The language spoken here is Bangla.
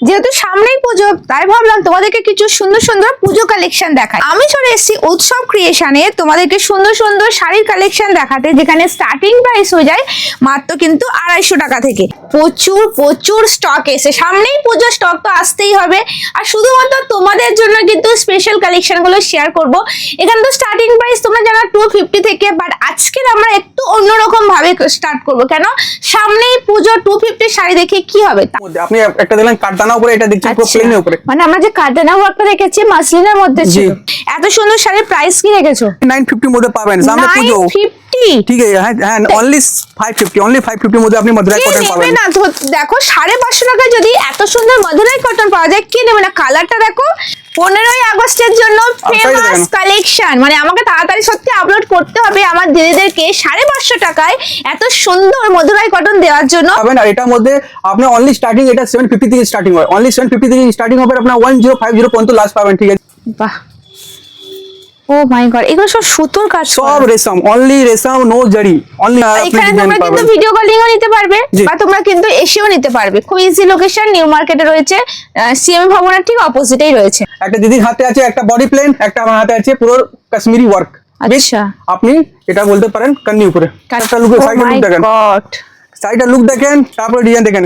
যেহেতু সামনেই পুজো, তাই ভাবলাম তোমাদেরকে কিছু সুন্দর সুন্দর পুজো কালেকশন দেখাই। আমি চলে এসেছি উৎসব ক্রিয়েশনে তোমাদেরকে সুন্দর সুন্দর শাড়ির কালেকশন দেখাতে, যেখানে স্টার্টিং প্রাইস হয়ে যায় মাত্র কিন্তু 250 টাকা থেকে। প্রচুর প্রচুর স্টক এসে, সামনেই পুজো, স্টক তো আসতেই হবে। আর শুধুমাত্র তোমাদের জন্য কিন্তু স্পেশাল কালেকশন গুলো শেয়ার করবো। এখানে তো স্টার্টিং প্রাইস তোমরা জানো 250 থেকে, বাট আজকে আমরা একটু অন্যরকম ভাবে স্টার্ট করবো। কেন, সামনেই পুজো, 250 শাড়ি দেখে কি হবে। আপনি একটা দেখলেন কাঠদানা উপরে, এটা দেখছেন পুরো প্লেনের উপরে, মানে আমরা যে কাঠদানা ওয়ার্কটা দেখেছি মাসলিনের মধ্যে ছিল। এত সুন্দর শাড়ির প্রাইস কি রেখেছো? 950 মধ্যে পাবেন। সামনে পুজো, 950, ঠিক আছে। হ্যাঁ, অনলি 550 মধ্যে আপনি মধুরাই কটন পাবেন না। দেখো 550 টাকা যদি এত সুন্দর মধুরাই কটন পাওয়া যায়, কে নেবে না? কালারটা দেখো, 15ই আগস্টের জন্য ফেমাস কালেকশন। মানে আমাকে তাড়াতাড়ি সত্যি আপলোড করতে হবে আমার দিদিদেরকে 550 টাকায় এত সুন্দর মধুরাই কটন দেওয়ার জন্য পাবেন। আর এটার মধ্যে আপনি অনলি স্টার্টিং, এটা 750 থেকে স্টার্টিং হয়, অনলি 750 থেকে স্টার্টিং হবে, আপনার 1050 পর্যন্ত লাস্ট পাবেন, ঠিক আছে। বাহ, ও মাই গড, এগুলো সব সুতোর কাজ, সব রেশম, অনলি রেশম, নো জড়ি, অনলি। এখানে তোমরা কিন্তু ভিডিও কলিংও নিতে পারবে বা তোমরা কিন্তু এসেও নিতে পারবে। খুব ইজি লোকেশন, নিউ মার্কেটে রয়েছে, সিএম ভবনের ঠিক অপোজিটেই রয়েছে। একটা দিদির হাতে আছে একটা বডি প্লেন, একটা আমার হাতে আছে পুরো কাশ্মীরি ওয়ার্ক। আচ্ছা, আপনি এটা বলতে পারেন কান্নি উপরে। একটা লুক, সাইডের লুক দেখেন, সাইডের লুক দেখেন, তারপরে ডিজাইন দেখেন।